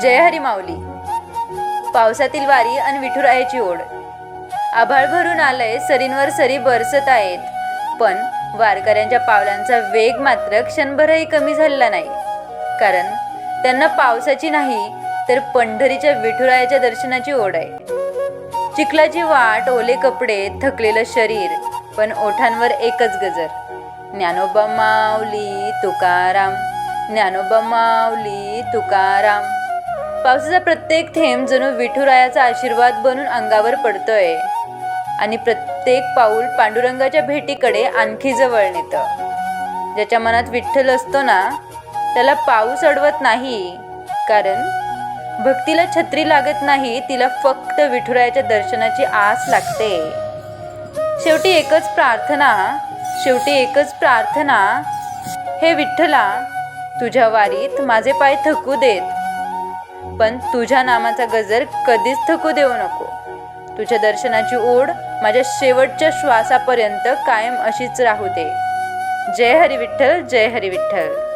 जय हरी माऊली. पावसातील वारी आणि विठुरायाची ओढ. आभाळ भरून आलंय, सरींवर सरी बरसत आहेत, पण वारकऱ्यांच्या पावलांचा वेग मात्र क्षणभरही कमी झालेला नाही. कारण त्यांना पावसाची नाही तर पंढरीच्या विठुरायाच्या दर्शनाची ओढ आहे. चिखलाची वाट, ओले कपडे, थकलेलं शरीर, पण ओठांवर एकच गजर, ज्ञानोबा माऊली तुकाराम, ज्ञानोबा माऊली तुकाराम. पावसाचा प्रत्येक थेंब जणू विठुरायाचा आशीर्वाद बनून अंगावर पडतोय आणि प्रत्येक पाऊल पांडुरंगाच्या भेटीकडे आणखी जवळ नेतं. ज्याच्या मनात विठ्ठल असतो ना, त्याला पाऊस अडवत नाही. कारण भक्तीला छत्री लागत नाही, तिला फक्त विठुरायाच्या दर्शनाची आस लागते. शेवटी एकच प्रार्थना, हे विठ्ठला, तुझ्या वारीत माझे पाय थकू देत, पण तुझ्या नामाचा गजर कधीच थकू देऊ नको. तुझ्या दर्शनाची ओढ माझ्या शेवटच्या श्वासापर्यंत कायम अशीच राहू दे. जय हरी विठ्ठल, जय हरी विठ्ठल.